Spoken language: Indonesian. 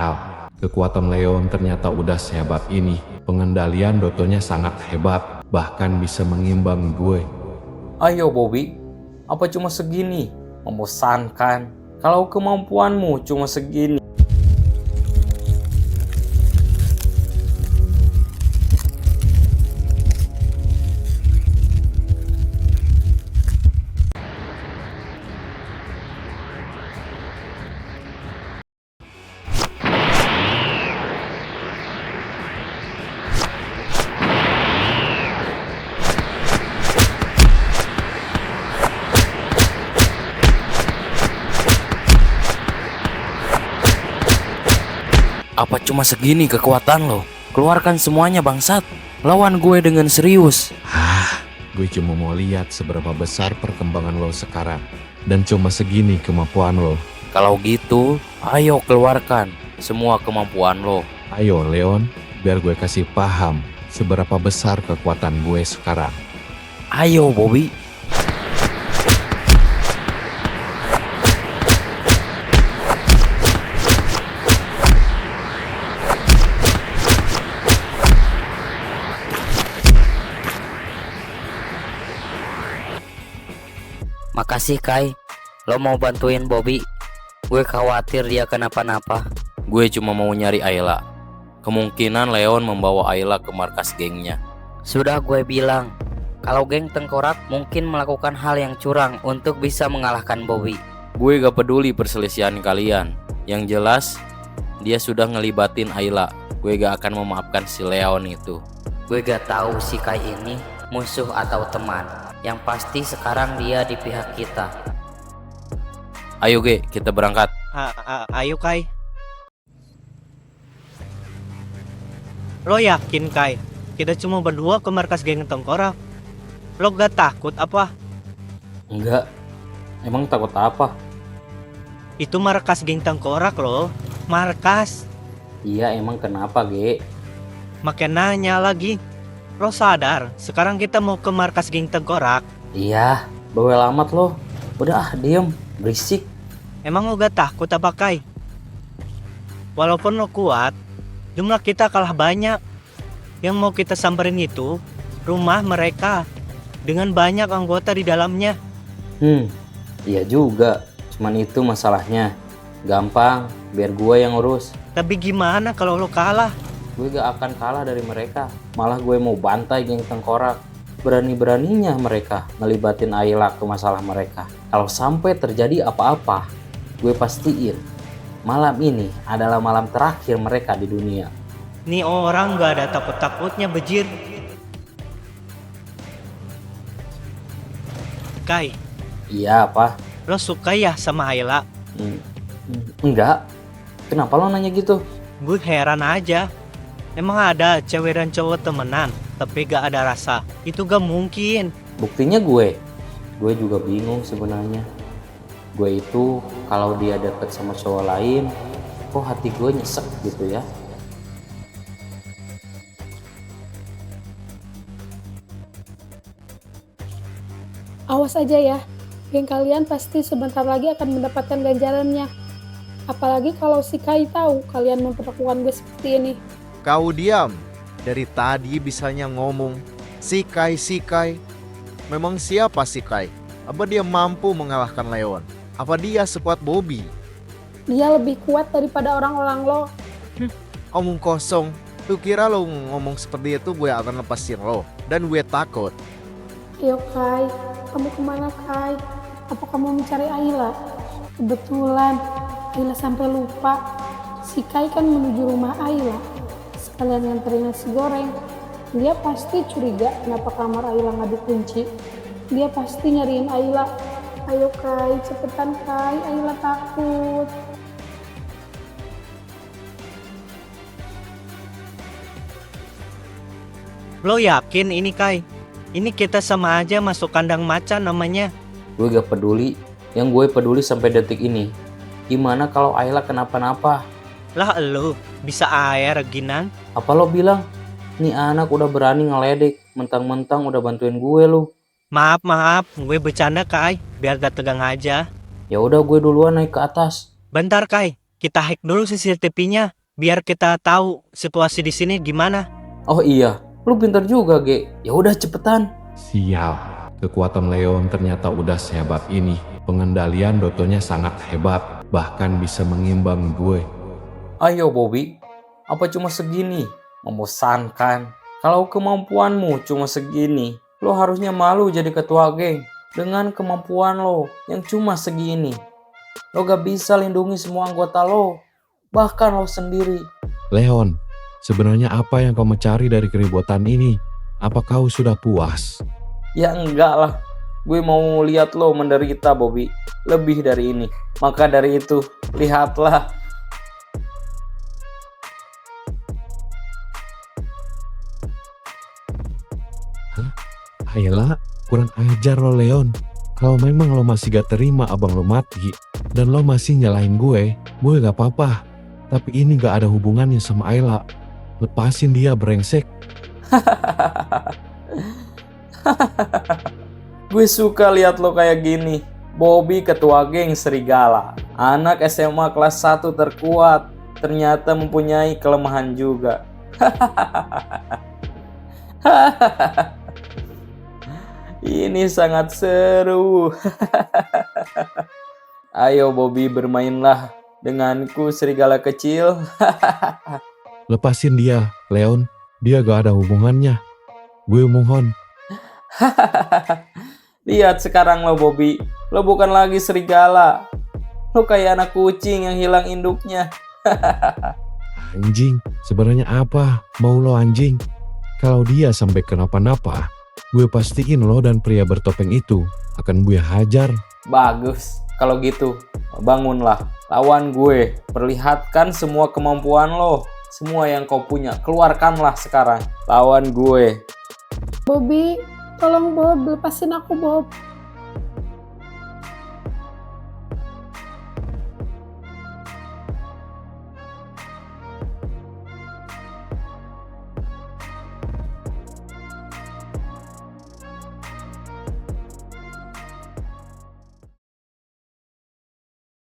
hal. Kekuatan Leon ternyata udah sehebat ini. Pengendalian Dotonya sangat hebat, bahkan bisa mengimbang gue. Ayo Bobby, apa cuma segini? Membosankan. Kalau kemampuanmu cuma segini. Apa cuma segini kekuatan lo? Keluarkan semuanya bangsat. Lawan gue dengan serius. Gue cuma mau lihat seberapa besar perkembangan lo sekarang. Dan cuma segini kemampuan lo. Kalau gitu, ayo keluarkan semua kemampuan lo. Ayo Leon, biar gue kasih paham seberapa besar kekuatan gue sekarang. Ayo Bobby. Makasih Kai, lo mau bantuin Bobby. Gue khawatir dia kenapa-napa. Gue cuma mau nyari Ayla. Kemungkinan Leon membawa Ayla ke markas gengnya. Sudah gue bilang, kalau geng tengkorak mungkin melakukan hal yang curang untuk bisa mengalahkan Bobby. Gue gak peduli perselisihan kalian. Yang jelas, dia sudah ngelibatin Ayla. Gue gak akan memaafkan si Leon itu. Gue gak tahu si Kai ini musuh atau teman. Yang pasti sekarang dia di pihak kita. Ayo Ge, kita berangkat. Ayo Kai. Lo yakin Kai? Kita cuma berdua ke markas geng tengkorak. Lo gak takut apa? Enggak. Emang takut apa? Itu markas geng tengkorak lo. Markas. Iya emang kenapa Ge? Makin nanya lagi. Lo sadar sekarang kita mau ke markas geng tengkorak? Iya, bawel amat lo. Udah diem, berisik. Emang lo gak takut apa Kai? Walaupun lo kuat, jumlah kita kalah banyak. Yang mau kita samperin itu rumah mereka dengan banyak anggota di dalamnya. Iya juga. Cuman itu masalahnya. Gampang, biar gue yang urus. Tapi gimana kalau lo kalah? Gue gak akan kalah dari mereka. Malah gue mau bantai geng tengkorak. Berani-beraninya mereka ngelibatin Ayla ke masalah mereka. Kalau sampai terjadi apa-apa, gue pastiin malam ini adalah malam terakhir mereka di dunia. Nih orang gak ada takut-takutnya bejir. Kai, Iya apa? lo suka ya sama Ayla? Enggak. Kenapa lo nanya gitu? Gue heran aja. Emang ada cewek dan cowok temenan tapi gak ada rasa? Itu gak mungkin. Buktinya gue juga bingung sebenarnya. Gue itu kalau dia deket sama cowok lain, kok hati gue nyesek gitu ya. Awas aja ya, geng kalian pasti sebentar lagi akan mendapatkan ganjarannya. Apalagi kalau si Kai tahu kalian memperlakukan gue seperti ini. Kau diam. Dari tadi bisanya ngomong si Kai. Memang siapa si Kai? Apa dia mampu mengalahkan Leon? Apa dia sekuat Bobby? Dia lebih kuat daripada orang-orang lo. Omong kosong. Lu kira lo ngomong seperti itu gue akan lepasin lo? Dan gue takut. Ayo Kai, kamu kemana Kai? Apa kamu mencari Ayla? Kebetulan Ayla sampai lupa. Si Kai kan menuju rumah Ayla. Sekalian nganterin nasi goreng. Dia pasti curiga kenapa kamar Ayla nggak dikunci. Dia pasti nyariin Ayla. Ayo Kai, cepetan Kai, Ayla takut. Lo yakin ini Kai? Ini kita sama aja masuk kandang macan namanya. Gue gak peduli. Yang gue peduli sampai detik ini, gimana kalau Ayla kenapa-napa? Lah lo bisa air ginan. Apa lo bilang? Nih anak udah berani ngeledek, mentang-mentang udah bantuin gue lo. Maaf, gue bercanda Kai, biar gak tegang aja. Ya udah gue duluan naik ke atas. Bentar Kai, kita hack dulu CCTV-nya biar kita tahu situasi di sini gimana. Oh iya, lu pintar juga, Ge. Ya udah cepetan. Sial, kekuatan Leon ternyata udah sehebat ini. Pengendalian Dotonya sangat hebat, bahkan bisa mengimbang gue. Ayo Bobby, apa cuma segini? Membosankan. Kalau kemampuanmu cuma segini, lo harusnya malu jadi ketua geng. Dengan kemampuan lo yang cuma segini, lo gak bisa lindungi semua anggota lo, bahkan lo sendiri. Leon, sebenarnya apa yang kau mencari dari keributan ini? Apa kau sudah puas? Ya enggak lah, gue mau lihat lo menderita Bobby, lebih dari ini. Maka dari itu, lihatlah. Ayla, kurang ajar lo Leon. Kalau memang lo masih gak terima abang lo mati, dan lo masih nyalahin gue gak apa-apa. Tapi ini gak ada hubungannya sama Ayla. Lepasin dia brengsek. Gue suka lihat lo kayak gini. Bobby ketua geng serigala. Anak SMA kelas 1 terkuat. Ternyata mempunyai kelemahan juga. Ini sangat seru. Ayo Bobby, bermainlah denganku serigala kecil. Lepasin dia, Leon. Dia gak ada hubungannya. Gue mohon. Lihat sekarang lo Bobby. Lo bukan lagi serigala. Lo kayak anak kucing yang hilang induknya. Anjing, sebenarnya apa mau lo anjing? Kalau dia sampai kenapa-napa, gue pastiin lo dan pria bertopeng itu akan gue hajar. Bagus. Kalau gitu, bangunlah. Lawan gue. Perlihatkan semua kemampuan lo. Semua yang kau punya. Keluarkanlah sekarang. Lawan gue. Bobby, tolong Bob, lepasin aku Bob.